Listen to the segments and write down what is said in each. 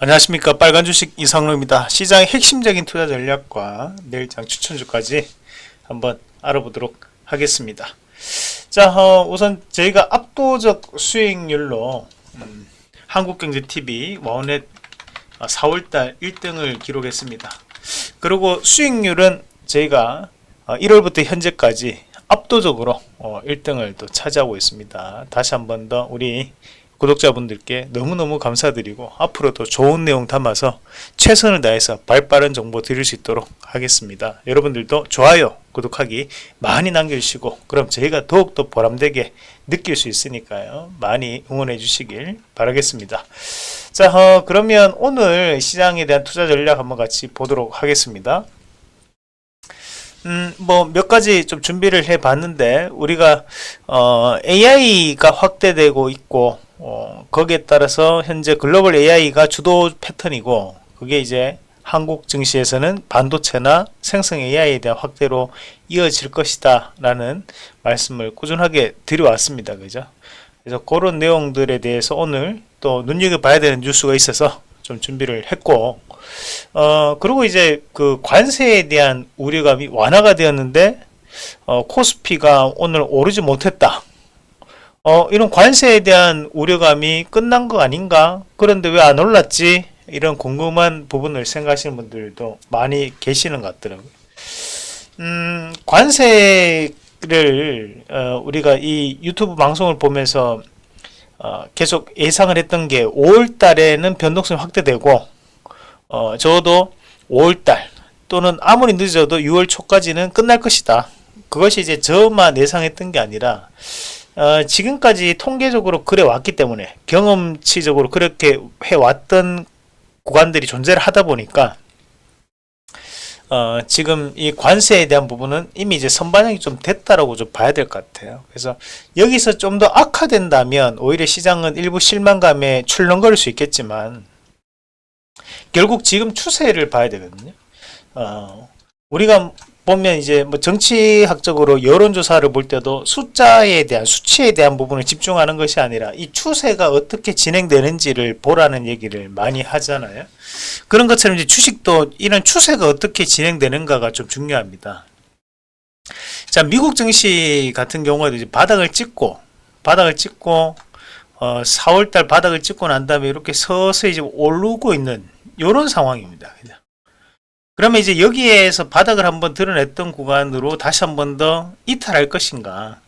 안녕하십니까. 빨간 주식 이상로입니다. 시장의 핵심적인 투자 전략과 내일장 추천주까지 한번 알아보도록 하겠습니다. 자, 우선 저희가 압도적 수익률로 한국경제TV 와우넷 4월달 1등을 기록했습니다. 그리고 수익률은 저희가 1월부터 현재까지 압도적으로 1등을 또 차지하고 있습니다. 다시 한번 더 우리 구독자분들께 너무너무 감사드리고 앞으로도 좋은 내용 담아서 최선을 다해서 발빠른 정보 드릴 수 있도록 하겠습니다. 여러분들도 좋아요, 구독하기 많이 남겨주시고 그럼 저희가 더욱더 보람되게 느낄 수 있으니까요. 많이 응원해 주시길 바라겠습니다. 자, 그러면 오늘 시장에 대한 투자 전략 한번 같이 보도록 하겠습니다. 뭐 몇 가지 좀 준비를 해 봤는데 우리가 AI가 확대되고 있고 거기에 따라서 현재 글로벌 AI가 주도 패턴이고 그게 이제 한국 증시에서는 반도체나 생성 AI에 대한 확대로 이어질 것이다 라는 말씀을 꾸준하게 드려왔습니다. 그죠? 그래서 그런 내용들에 대해서 오늘 또 눈여겨봐야 되는 뉴스가 있어서 좀 준비를 했고 그리고 이제 그 관세에 대한 우려감이 완화가 되었는데 코스피가 오늘 오르지 못했다. 이런 관세에 대한 우려감이 끝난 거 아닌가? 그런데 왜 안 올랐지? 이런 궁금한 부분을 생각하시는 분들도 많이 계시는 것 같더라고요. 관세를 우리가 이 유튜브 방송을 보면서 계속 예상을 했던 게 5월 달에는 변동성이 확대되고 적어도 5월달 또는 아무리 늦어도 6월 초까지는 끝날 것이다. 그것이 이제 저만 예상했던 게 아니라 지금까지 통계적으로 그래 왔기 때문에 경험치적으로 그렇게 해왔던 구간들이 존재를 하다 보니까 지금 이 관세에 대한 부분은 이미 이제 선반영이 좀 됐다라고 좀 봐야 될 것 같아요. 그래서 여기서 좀 더 악화된다면 오히려 시장은 일부 실망감에 출렁거릴 수 있겠지만 결국 지금 추세를 봐야 되거든요. 우리가 보면 이제 뭐 정치학적으로 여론조사를 볼 때도 숫자에 대한 수치에 대한 부분을 집중하는 것이 아니라 이 추세가 어떻게 진행되는지를 보라는 얘기를 많이 하잖아요. 그런 것처럼 이제 주식도 이런 추세가 어떻게 진행되는가가 좀 중요합니다. 자, 미국 증시 같은 경우에도 이제 바닥을 찍고 4월달 바닥을 찍고 난 다음에 이렇게 서서히 이제 오르고 있는 이런 상황입니다. 그러면 이제 여기에서 바닥을 한번 드러냈던 구간으로 다시 한번 더 이탈할 것인가?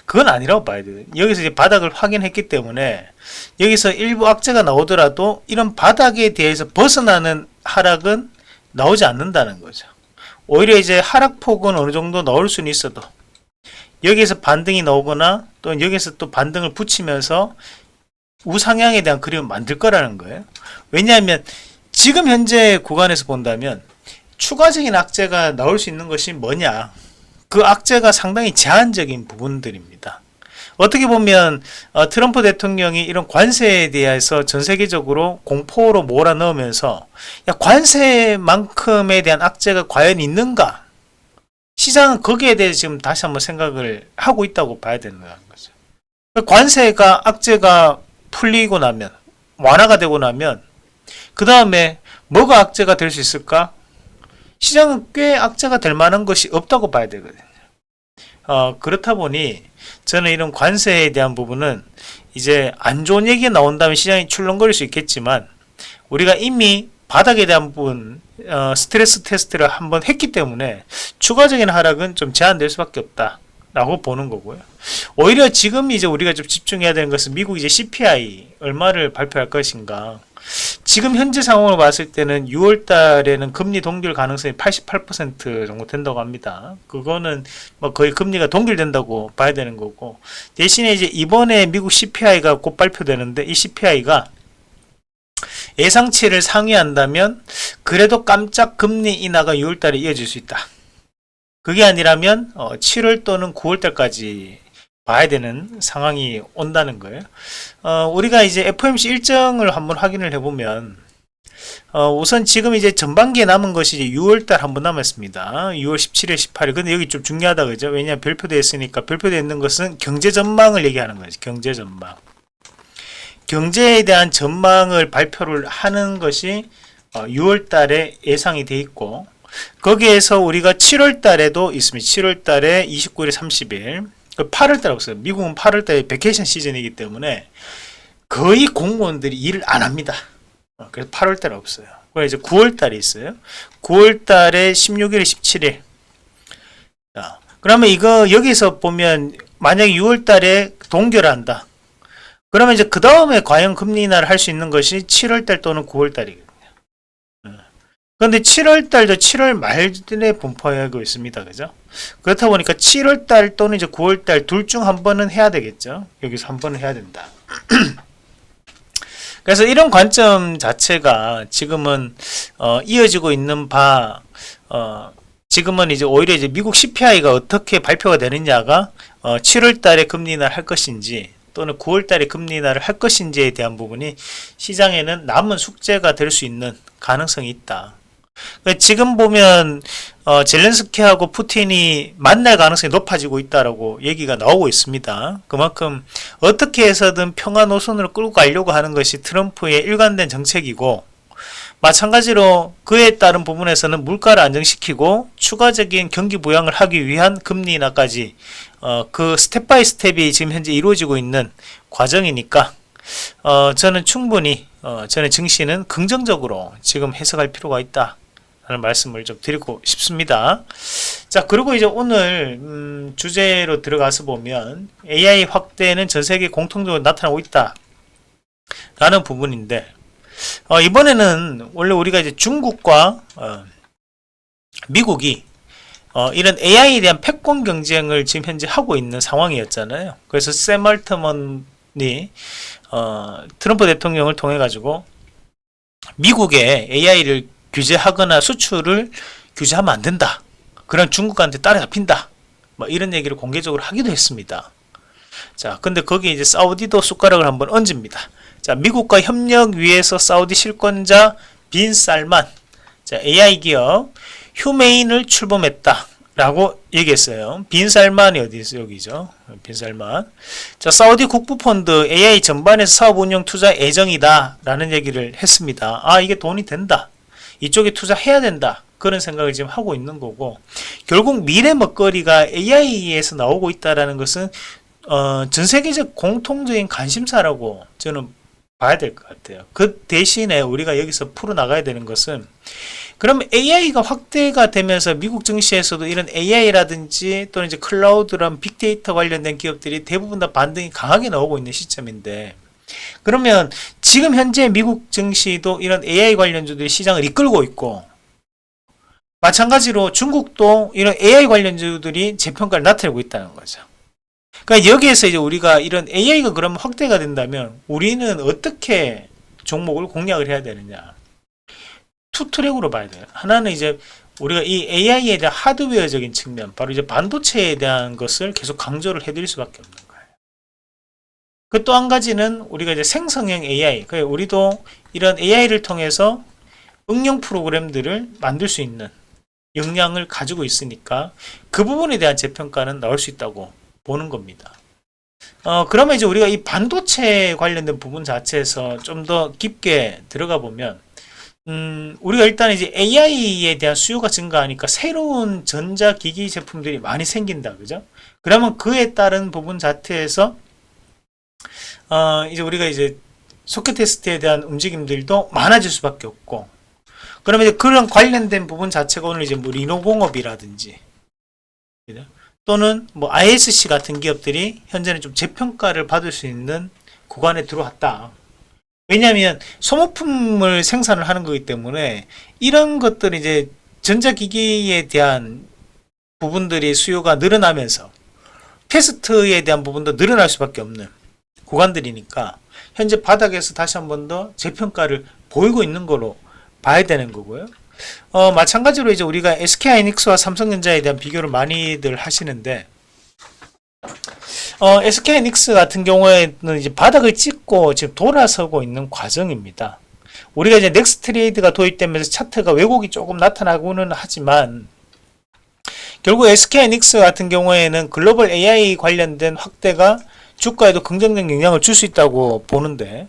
그건 아니라고 봐야 돼요. 여기서 이제 바닥을 확인했기 때문에 여기서 일부 악재가 나오더라도 이런 바닥에 대해서 벗어나는 하락은 나오지 않는다는 거죠. 오히려 이제 하락폭은 어느 정도 나올 수는 있어도 여기에서 반등이 나오거나 또 여기서 또 반등을 붙이면서 우상향에 대한 그림을 만들 거라는 거예요. 왜냐하면 지금 현재 구간에서 본다면 추가적인 악재가 나올 수 있는 것이 뭐냐? 그 악재가 상당히 제한적인 부분들입니다. 어떻게 보면 트럼프 대통령이 이런 관세에 대해서 전 세계적으로 공포로 몰아넣으면서 관세만큼에 대한 악재가 과연 있는가? 시장은 거기에 대해서 지금 다시 한번 생각을 하고 있다고 봐야 되는 거죠. 관세가 악재가 풀리고 나면 완화가 되고 나면 그 다음에 뭐가 악재가 될 수 있을까? 시장은 꽤 악재가 될 만한 것이 없다고 봐야 되거든요. 그렇다 보니 저는 이런 관세에 대한 부분은 이제 안 좋은 얘기가 나온다면 시장이 출렁거릴 수 있겠지만 우리가 이미 바닥에 대한 부분 스트레스 테스트를 한번 했기 때문에 추가적인 하락은 좀 제한될 수밖에 없다 라고 보는 거고요. 오히려 지금 이제 우리가 좀 집중해야 되는 것은 미국 이제 CPI 얼마를 발표할 것인가. 지금 현재 상황으로 봤을 때는 6월 달에는 금리 동결 가능성이 88% 정도 된다고 합니다. 그거는 뭐 거의 금리가 동결된다고 봐야 되는 거고, 대신에 이제 이번에 미국 CPI가 곧 발표되는데 이 CPI가 예상치를 상회한다면 그래도 깜짝 금리 인하가 6월 달에 이어질 수 있다. 그게 아니라면 7월 또는 9월 달까지 봐야 되는 상황이 온다는 거예요. 우리가 이제 FOMC 일정을 한번 확인을 해보면 우선 지금 이제 전반기에 남은 것이 이제 6월달 한번 남았습니다. 6월 17일, 18일. 근데 여기 좀 중요하다 그죠? 왜냐하면 별표되어 있으니까 별표되어 있는 것은 경제 전망을 얘기하는 거죠. 경제 전망. 경제에 대한 전망을 발표를 하는 것이 6월 달에 예상이 돼 있고, 거기에서 우리가 7월 달에도 있습니다. 7월 달에 29일, 30일, 8월 달에 없어요. 미국은 8월 달에 베케이션 시즌이기 때문에 거의 공무원들이 일을 안 합니다. 그래서 8월 달에 없어요. 그래서 이제 9월 달에 있어요. 9월 달에 16일, 17일. 자, 그러면 이거 여기서 보면 만약에 6월 달에 동결을 한다. 그러면 이제 그 다음에 과연 금리 인하를 할 수 있는 것이 7월 달 또는 9월 달이거든요. 그런데 7월 달도 7월 말에 분포하고 있습니다. 그죠? 그렇다 보니까 7월 달 또는 이제 9월 달 둘 중 한 번은 해야 되겠죠. 여기서 한 번은 해야 된다. 그래서 이런 관점 자체가 지금은 이어지고 있는 바, 지금은 이제 오히려 이제 미국 CPI가 어떻게 발표가 되느냐가 7월 달에 금리 인하를 할 것인지 또는 9월 달에 금리 인하를 할 것인지에 대한 부분이 시장에는 남은 숙제가 될 수 있는 가능성이 있다. 그러니까 지금 보면 젤렌스키하고 푸틴이 만날 가능성이 높아지고 있다라고 얘기가 나오고 있습니다. 그만큼 어떻게 해서든 평화 노선으로 끌고 가려고 하는 것이 트럼프의 일관된 정책이고, 마찬가지로 그에 따른 부분에서는 물가를 안정시키고 추가적인 경기 부양을 하기 위한 금리 인하까지 그 스텝 바이 스텝이 지금 현재 이루어지고 있는 과정이니까 저는 충분히 저는 증시는 긍정적으로 지금 해석할 필요가 있다 라는 말씀을 좀 드리고 싶습니다. 자, 그리고 이제 오늘 주제로 들어가서 보면 AI 확대는 전 세계 공통적으로 나타나고 있다 라는 부분인데, 이번에는 원래 우리가 이제 중국과 미국이 이런 AI에 대한 패권 경쟁을 지금 현재 하고 있는 상황이었잖아요. 그래서 샘 얼트먼이 트럼프 대통령을 통해 가지고 미국의 AI를 규제하거나 수출을 규제하면 안 된다. 그럼 중국한테 따라잡힌다. 뭐 이런 얘기를 공개적으로 하기도 했습니다. 자, 근데 거기에 이제 사우디도 숟가락을 한번 얹습니다. 자, 미국과 협력 위해서 사우디 실권자 빈 살만, 자, AI 기업 휴메인을 출범했다 라고 얘기했어요. 빈 살만이 어디 있어요? 여기죠. 빈 살만. 자, 사우디 국부펀드 AI 전반에서 사업 운영 투자 예정이다 라는 얘기를 했습니다. 아, 이게 돈이 된다. 이쪽에 투자해야 된다. 그런 생각을 지금 하고 있는 거고, 결국 미래 먹거리가 AI에서 나오고 있다라는 것은 전 세계적 공통적인 관심사라고 저는 봐야 될 것 같아요. 그 대신에 우리가 여기서 풀어나가야 되는 것은, 그럼 AI가 확대가 되면서 미국 증시에서도 이런 AI라든지 또는 이제 클라우드랑 빅데이터 관련된 기업들이 대부분 다 반등이 강하게 나오고 있는 시점인데, 그러면 지금 현재 미국 증시도 이런 AI 관련주들이 시장을 이끌고 있고, 마찬가지로 중국도 이런 AI 관련주들이 재평가를 나타내고 있다는 거죠. 그러니까 여기에서 이제 우리가 이런 AI가 그러면 확대가 된다면 우리는 어떻게 종목을 공략을 해야 되느냐? 투 트랙으로 봐야 돼요. 하나는 이제 우리가 이 AI에 대한 하드웨어적인 측면, 바로 이제 반도체에 대한 것을 계속 강조를 해드릴 수밖에 없는 거예요. 그 또 한 가지는 우리가 이제 생성형 AI, 그러니까 우리도 이런 AI를 통해서 응용 프로그램들을 만들 수 있는 역량을 가지고 있으니까 그 부분에 대한 재평가는 나올 수 있다고 보는 겁니다. 그러면 이제 우리가 이 반도체 관련된 부분 자체에서 좀 더 깊게 들어가 보면, 우리가 일단 이제 AI에 대한 수요가 증가하니까 새로운 전자기기 제품들이 많이 생긴다, 그죠? 그러면 그에 따른 부분 자체에서 이제 우리가 이제 소켓 테스트에 대한 움직임들도 많아질 수밖에 없고, 그러면 이제 그런 관련된 부분 자체가 오늘 이제 뭐 리노공업이라든지, 그죠? 또는 뭐 ISC 같은 기업들이 현재는 좀 재평가를 받을 수 있는 구간에 들어왔다. 왜냐하면 소모품을 생산을 하는 거기 때문에 이런 것들이 이제 전자기기에 대한 부분들이 수요가 늘어나면서 테스트에 대한 부분도 늘어날 수밖에 없는 구간들이니까 현재 바닥에서 다시 한 번 더 재평가를 보이고 있는 걸로 봐야 되는 거고요. 마찬가지로 이제 우리가 SK하이닉스와 삼성전자에 대한 비교를 많이들 하시는데, SK하이닉스 같은 경우에는 이제 바닥을 찍고 지금 돌아서고 있는 과정입니다. 우리가 이제 넥스트 트레이드가 도입되면서 차트가 왜곡이 조금 나타나고는 하지만, 결국 SK하이닉스 같은 경우에는 글로벌 AI 관련된 확대가 주가에도 긍정적 영향을 줄 수 있다고 보는데,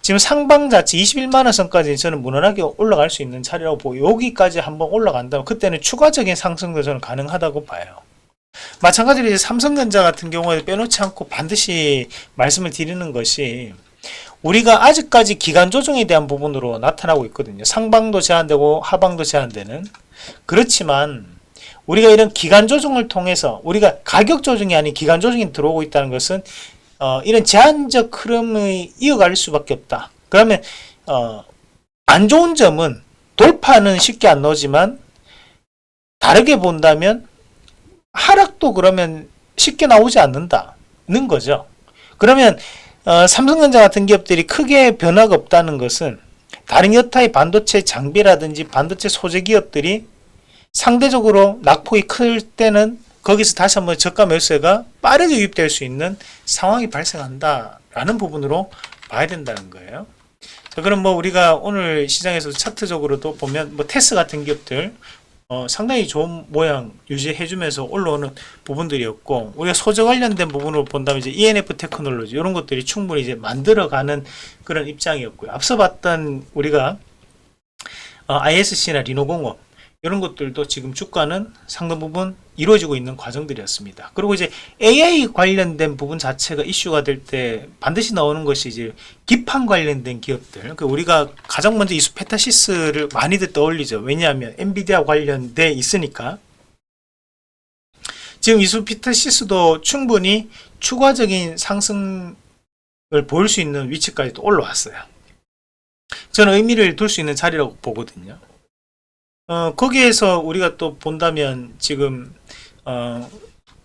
지금 상방 자체 21만원 선까지 저는 무난하게 올라갈 수 있는 자리라고 보고, 여기까지 한번 올라간다면 그때는 추가적인 상승도 저는 가능하다고 봐요. 마찬가지로 이제 삼성전자 같은 경우에 빼놓지 않고 반드시 말씀을 드리는 것이, 우리가 아직까지 기간 조정에 대한 부분으로 나타나고 있거든요. 상방도 제한되고 하방도 제한되는. 그렇지만 우리가 이런 기간 조정을 통해서, 우리가 가격 조정이 아닌 기간 조정이 들어오고 있다는 것은 이런 제한적 흐름을 이어갈 수밖에 없다. 그러면 안 좋은 점은 돌파는 쉽게 안 나오지만, 다르게 본다면 하락도 그러면 쉽게 나오지 않는다는 거죠. 그러면 삼성전자 같은 기업들이 크게 변화가 없다는 것은, 다른 여타의 반도체 장비라든지 반도체 소재 기업들이 상대적으로 낙폭이 클 때는 거기서 다시 한번 저가 매수세가 빠르게 유입될 수 있는 상황이 발생한다라는 부분으로 봐야 된다는 거예요. 자, 그럼 뭐 우리가 오늘 시장에서도 차트적으로도 보면 뭐 테스 같은 기업들 상당히 좋은 모양 유지해 주면서 올라오는 부분들이었고, 우리가 소재 관련된 부분으로 본다면 이제 ENF 테크놀로지 이런 것들이 충분히 이제 만들어가는 그런 입장이었고요. 앞서 봤던 우리가 ISC나 리노공업 이런 것들도 지금 주가는 상당 부분 이루어지고 있는 과정들이었습니다. 그리고 이제 AI 관련된 부분 자체가 이슈가 될 때 반드시 나오는 것이 이제 기판 관련된 기업들. 우리가 가장 먼저 이수페타시스를 많이들 떠올리죠. 왜냐하면 엔비디아 관련돼 있으니까. 지금 이수페타시스도 충분히 추가적인 상승을 보일 수 있는 위치까지도 올라왔어요. 저는 의미를 둘 수 있는 자리라고 보거든요. 거기에서 우리가 또 본다면 지금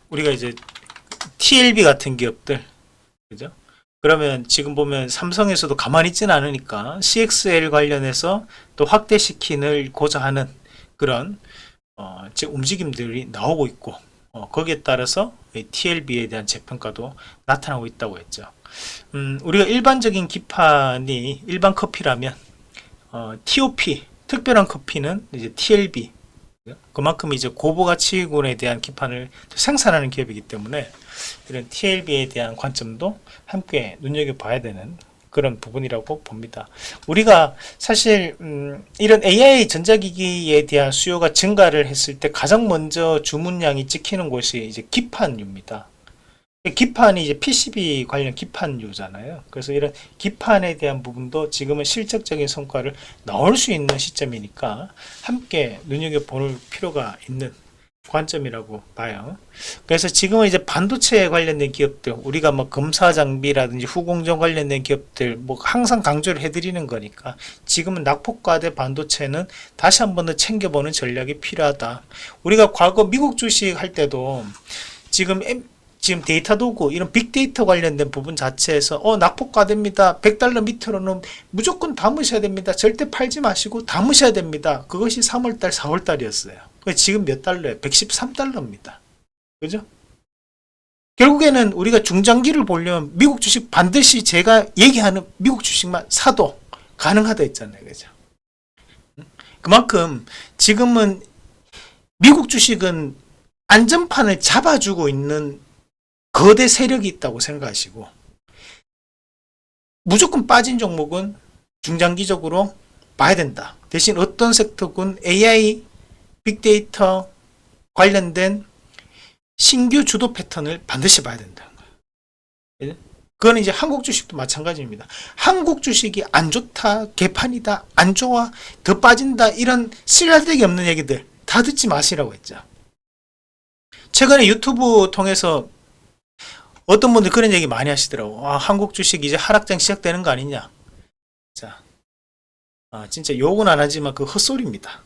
우리가 이제 TLB 같은 기업들, 그죠? 그러면 지금 보면 삼성에서도 가만히 있지는 않으니까 CXL 관련해서 또 확대시키고자 하는 그런 움직임들이 나오고 있고, 거기에 따라서 TLB에 대한 재평가도 나타나고 있다고 했죠. 우리가 일반적인 기판이 일반 커피라면 TOP 특별한 커피는 이제 TLB, 그만큼 이제 고부가치군에 대한 기판을 생산하는 기업이기 때문에 이런 TLB에 대한 관점도 함께 눈여겨봐야 되는 그런 부분이라고 봅니다. 우리가 사실 이런 AI 전자기기에 대한 수요가 증가를 했을 때 가장 먼저 주문량이 찍히는 곳이 이제 기판유입니다. 기판이 이제 PCB 관련 기판유잖아요. 그래서 이런 기판에 대한 부분도 지금은 실질적인 성과를 나올 수 있는 시점이니까 함께 눈여겨볼 필요가 있는 관점이라고 봐요. 그래서 지금은 이제 반도체에 관련된 기업들, 우리가 뭐 검사 장비라든지 후공정 관련된 기업들 뭐 항상 강조를 해드리는 거니까, 지금은 낙폭과대 반도체는 다시 한 번 더 챙겨보는 전략이 필요하다. 우리가 과거 미국 주식 할 때도 지금 데이터 도구, 이런 빅데이터 관련된 부분 자체에서 낙폭과대입니다. $100 밑으로는 무조건 담으셔야 됩니다. 절대 팔지 마시고 담으셔야 됩니다. 그것이 3월달, 4월달이었어요. 지금 몇 달러예요? $113입니다. 그죠? 결국에는 우리가 중장기를 보려면 미국 주식 반드시 제가 얘기하는 미국 주식만 사도 가능하다 했잖아요. 그죠? 그만큼 지금은 미국 주식은 안전판을 잡아주고 있는 거대 세력이 있다고 생각하시고, 무조건 빠진 종목은 중장기적으로 봐야 된다. 대신 어떤 섹터군 AI, 빅데이터 관련된 신규 주도 패턴을 반드시 봐야 된다는 거예요. 그건 이제 한국 주식도 마찬가지입니다. 한국 주식이 안 좋다, 개판이다, 안 좋아, 더 빠진다, 이런 쓸데기 없는 얘기들 다 듣지 마시라고 했죠. 최근에 유튜브 통해서 어떤 분들 그런 얘기 많이 하시더라고. 한국 주식 이제 하락장 시작되는 거 아니냐. 자, 진짜 욕은 안 하지만 그 헛소리입니다.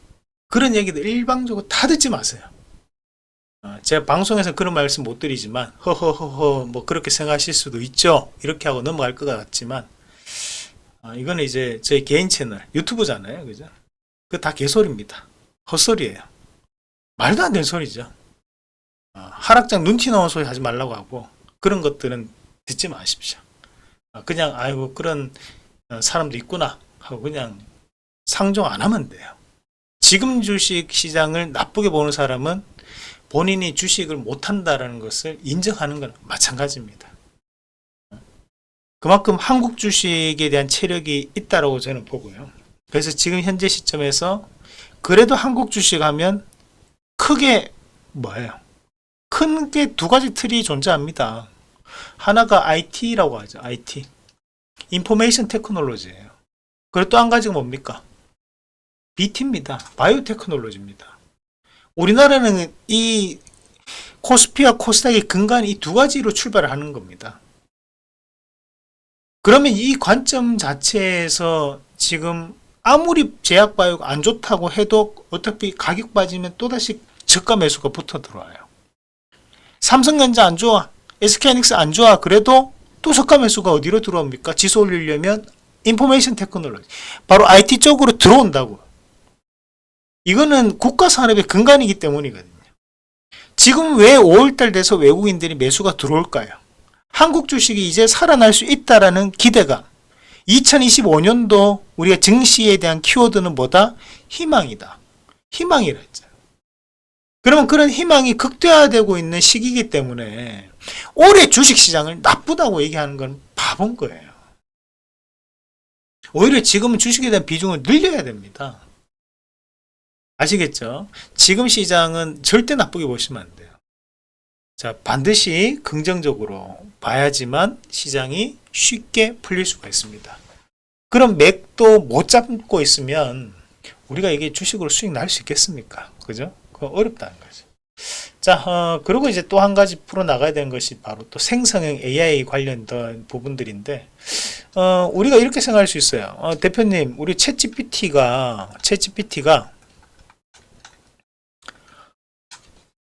그런 얘기들 일방적으로 다 듣지 마세요. 제가 방송에서 그런 말씀 못 드리지만 허허허허 뭐 그렇게 생각하실 수도 있죠. 이렇게 하고 넘어갈 것 같지만 이거는 이제 저희 개인 채널 유튜브잖아요. 그죠? 그 다 개소리입니다. 헛소리예요. 말도 안 되는 소리죠. 하락장 눈티 나온 소리 하지 말라고 하고, 그런 것들은 듣지 마십시오. 그냥 아이고 그런 사람도 있구나 하고 그냥 상종 안 하면 돼요. 지금 주식 시장을 나쁘게 보는 사람은 본인이 주식을 못한다라는 것을 인정하는 건 마찬가지입니다. 그만큼 한국 주식에 대한 체력이 있다라고 저는 보고요. 그래서 지금 현재 시점에서 그래도 한국 주식 하면 크게 뭐예요? 큰 게 두 가지 틀이 존재합니다. 하나가 IT라고 하죠. IT. 인포메이션 테크놀로지예요. 그리고 또 한 가지가 뭡니까? BT입니다. 바이오 테크놀로지입니다. 우리나라는 이 코스피와 코스닥의 근간이 이 두 가지로 출발을 하는 겁니다. 그러면 이 관점 자체에서 지금 아무리 제약바이오가 안 좋다고 해도 어차피 가격 빠지면 또다시 저가 매수가 붙어 들어와요. 삼성전자 안 좋아, SK하이닉스 안 좋아, 그래도 또 저가 매수가 어디로 들어옵니까? 지수 올리려면 인포메이션 테크놀로지, 바로 IT 쪽으로 들어온다고. 이거는 국가 산업의 근간이기 때문이거든요. 지금 왜 5월달 돼서 외국인들이 매수가 들어올까요? 한국 주식이 이제 살아날 수 있다라는 기대감. 2025년도 우리가 증시에 대한 키워드는 뭐다? 희망이다. 희망이라 했잖아요. 그러면 그런 희망이 극대화되고 있는 시기이기 때문에 올해 주식시장을 나쁘다고 얘기하는 건 바본 거예요. 오히려 지금은 주식에 대한 비중을 늘려야 됩니다. 아시겠죠? 지금 시장은 절대 나쁘게 보시면 안 돼요. 자, 반드시 긍정적으로 봐야지만 시장이 쉽게 풀릴 수가 있습니다. 그럼 맥도 못 잡고 있으면 우리가 이게 주식으로 수익 날 수 있겠습니까? 그죠? 그거 어렵다는 거죠. 자, 그리고 이제 또 한 가지 풀어나가야 되는 것이 바로 또 생성형 AI 관련된 부분들인데, 우리가 이렇게 생각할 수 있어요. 대표님, 우리 챗GPT가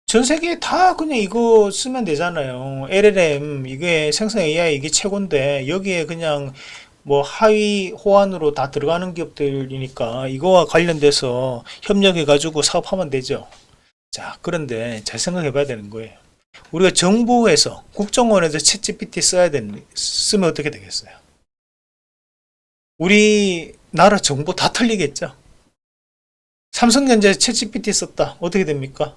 전 세계에 다 그냥 이거 쓰면 되잖아요. LLM, 이게 생성 AI 이게 최고인데, 여기에 그냥 뭐 하위 호환으로 다 들어가는 기업들이니까 이거와 관련돼서 협력해가지고 사업하면 되죠. 자, 그런데 잘 생각해 봐야 되는 거예요. 우리가 정부에서, 국정원에서 챗GPT 쓰면 어떻게 되겠어요? 우리나라 정보 다 털리겠죠? 삼성전자에 챗GPT 썼다. 어떻게 됩니까?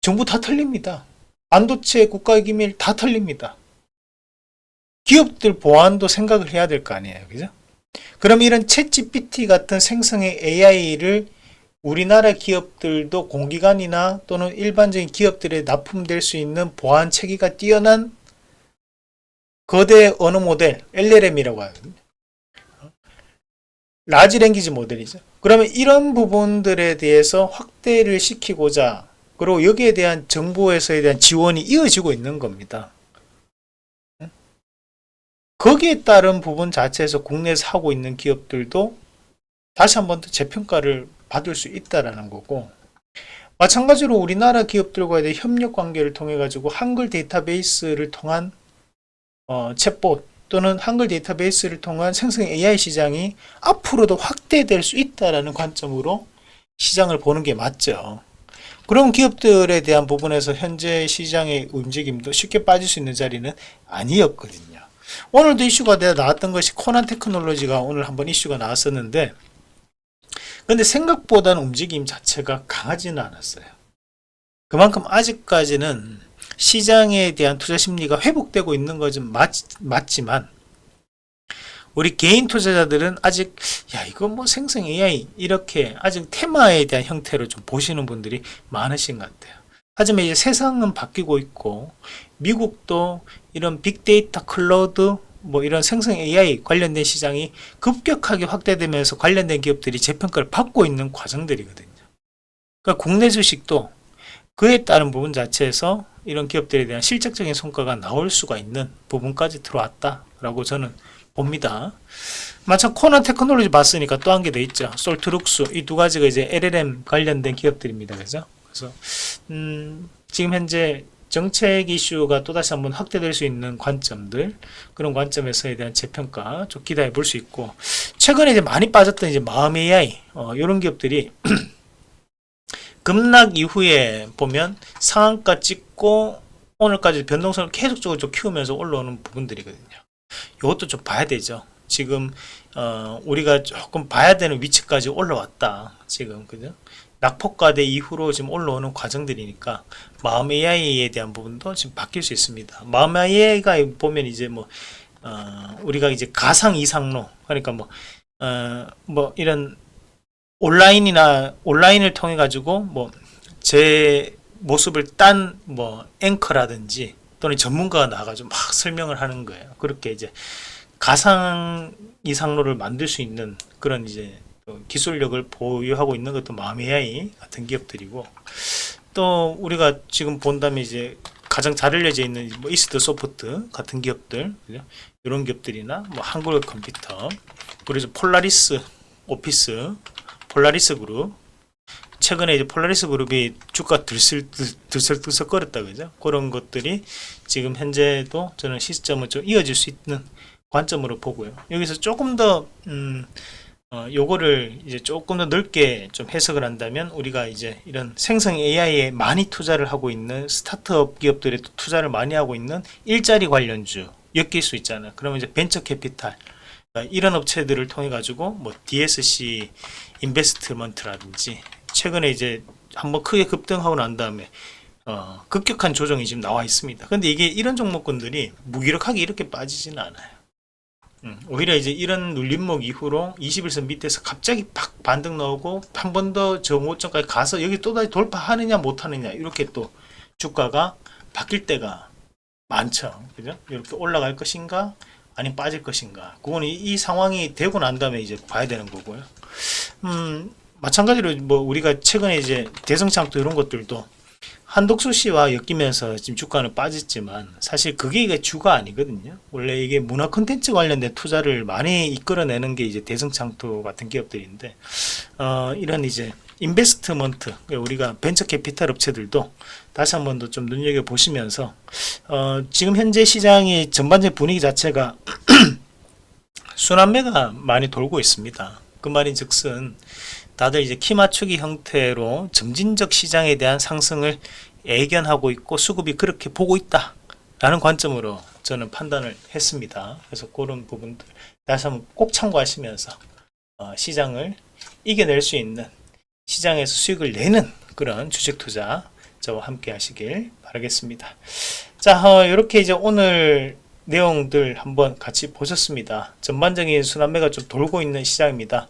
정보 다 털립니다. 반도체 국가기밀 다 털립니다. 기업들 보안도 생각을 해야 될 거 아니에요. 그죠? 그럼 이런 챗GPT 같은 생성의 AI를 우리나라 기업들도 공기관이나 또는 일반적인 기업들에 납품될 수 있는 보안 체계가 뛰어난 거대 언어 모델, LLM이라고 하거든요. 라지 랭귀지 모델이죠. 그러면 이런 부분들에 대해서 확대를 시키고자, 그리고 여기에 대한 정부에서에 대한 지원이 이어지고 있는 겁니다. 거기에 따른 부분 자체에서 국내에서 하고 있는 기업들도 다시 한번 더 재평가를 받을 수 있다라는 거고, 마찬가지로 우리나라 기업들과의 대한 협력 관계를 통해 가지고 한글 데이터베이스를 통한 챗봇 또는 한글 데이터베이스를 통한 생성 AI 시장이 앞으로도 확대될 수 있다라는 관점으로 시장을 보는 게 맞죠. 그런 기업들에 대한 부분에서 현재 시장의 움직임도 쉽게 빠질 수 있는 자리는 아니었거든요. 오늘도 이슈가 나왔던 것이 코난 테크놀로지가 오늘 한번 이슈가 나왔었는데, 근데 생각보다는 움직임 자체가 강하지는 않았어요. 그만큼 아직까지는 시장에 대한 투자 심리가 회복되고 있는 것은 맞지만, 우리 개인 투자자들은 아직 이거 뭐 생성 AI 이렇게 아직 테마에 대한 형태로 좀 보시는 분들이 많으신 것 같아요. 하지만 이제 세상은 바뀌고 있고, 미국도 이런 빅데이터 클라우드 뭐 이런 생성 AI 관련된 시장이 급격하게 확대되면서 관련된 기업들이 재평가를 받고 있는 과정들이거든요. 그러니까 국내 주식도 그에 따른 부분 자체에서 이런 기업들에 대한 실질적인 성과가 나올 수가 있는 부분까지 들어왔다라고 저는 봅니다. 마찬 코난 테크놀로지 봤으니까 또 한 개 더 있죠. 솔트룩스, 이 두 가지가 이제 LLM 관련된 기업들입니다. 그죠? 그래서 지금 현재 정책 이슈가 또다시 한번 확대될 수 있는 관점들, 그런 관점에서에 대한 재평가 좀 기대해 볼 수 있고, 최근에 이제 많이 빠졌던 이제 마음 AI 이런 기업들이 급락 이후에 보면 상한가 찍고 오늘까지 변동성을 계속적으로 좀 키우면서 올라오는 부분들이거든요. 이것도 좀 봐야 되죠. 지금 우리가 조금 봐야 되는 위치까지 올라왔다. 지금 그죠? 낙폭과대 이후로 지금 올라오는 과정들이니까 마음 AI에 대한 부분도 지금 바뀔 수 있습니다. 마음 AI가 보면 이제 뭐 우리가 이제 가상 이상로 그러니까 뭐 이런 온라인을 통해 가지고 뭐 제 모습을 딴 뭐 앵커라든지 또는 전문가가 나와가지고 막 설명을 하는 거예요. 그렇게 이제 가상 이상로를 만들 수 있는 그런 이제 기술력을 보유하고 있는 것도 마음 AI 같은 기업들이고, 또 우리가 지금 본다면 이제 가장 잘 알려져 있는 뭐 이스트 소프트 같은 기업들, 그죠? 이런 기업들이나 뭐 한국의 컴퓨터, 그래서 폴라리스 오피스, 폴라리스 그룹, 최근에 이제 폴라리스 그룹이 주가 들썩거렸다 그죠? 그런 것들이 지금 현재도 저는 시점을 좀 이어질 수 있는 관점으로 보고요. 여기서 조금 더 요거를 이제 조금 더 넓게 좀 해석을 한다면, 우리가 이제 이런 생성 AI에 많이 투자를 하고 있는 스타트업 기업들에 투자를 많이 하고 있는 일자리 관련주 엮일 수 있잖아요. 그러면 이제 벤처 캐피탈, 이런 업체들을 통해 가지고 뭐 DSC 인베스트먼트라든지 최근에 이제 한번 크게 급등하고 난 다음에 급격한 조정이 지금 나와 있습니다. 근데 이게 이런 종목군들이 무기력하게 이렇게 빠지지는 않아요. 오히려 이제 이런 눌림목 이후로 21선 밑에서 갑자기 팍 반등 나오고 한 번 더 저고점까지 가서 여기 또다시 돌파하느냐 못하느냐, 이렇게 또 주가가 바뀔 때가 많죠. 그죠? 이렇게 올라갈 것인가 아니면 빠질 것인가, 그거는 이 상황이 되고 난 다음에 이제 봐야 되는 거고요. 마찬가지로 뭐 우리가 최근에 이제 대성창도 이런 것들도 한독수 씨와 엮이면서 지금 주가는 빠졌지만, 사실 그게 주가 아니거든요. 원래 이게 문화 콘텐츠 관련된 투자를 많이 이끌어내는 게 이제 대성창투 같은 기업들인데, 이런 이제 인베스트먼트, 우리가 벤처 캐피탈 업체들도 다시 한 번 더 좀 눈여겨 보시면서, 지금 현재 시장의 전반적인 분위기 자체가 순환매가 많이 돌고 있습니다. 그 말인즉슨 다들 이제 키 맞추기 형태로 점진적 시장에 대한 상승을 예견하고 있고 수급이 그렇게 보고 있다 라는 관점으로 저는 판단을 했습니다. 그래서 그런 부분들 다시 한번 꼭 참고하시면서 시장을 이겨낼 수 있는, 시장에서 수익을 내는 그런 주식 투자 저와 함께 하시길 바라겠습니다. 자, 이렇게 이제 오늘 내용들 한번 같이 보셨습니다. 전반적인 순환매가 좀 돌고 있는 시장입니다.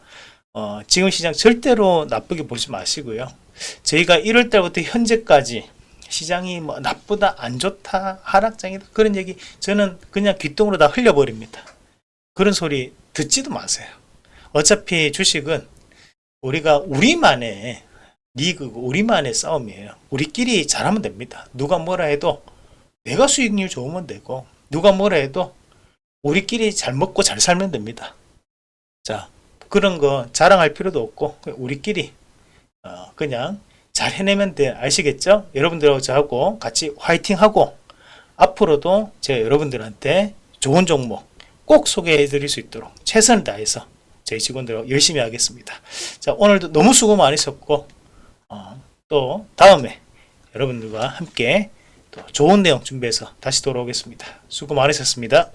지금 시장 절대로 나쁘게 보지 마시고요. 저희가 1월 달부터 현재까지 시장이 뭐 나쁘다, 안 좋다, 하락장이다, 그런 얘기 저는 그냥 귓등으로 다 흘려버립니다. 그런 소리 듣지도 마세요. 어차피 주식은 우리가 우리만의 리그고 우리만의 싸움이에요. 우리끼리 잘하면 됩니다. 누가 뭐라 해도 내가 수익률 좋으면 되고, 누가 뭐라 해도 우리끼리 잘 먹고 잘 살면 됩니다. 자, 그런 거 자랑할 필요도 없고 우리끼리 그냥 잘 해내면 돼. 아시겠죠? 여러분들하고 저하고 같이 화이팅하고 앞으로도 제가 여러분들한테 좋은 종목 꼭 소개해 드릴 수 있도록 최선을 다해서 저희 직원들하고 열심히 하겠습니다. 자, 오늘도 너무 수고 많으셨고 또 다음에 여러분들과 함께 또 좋은 내용 준비해서 다시 돌아오겠습니다. 수고 많으셨습니다.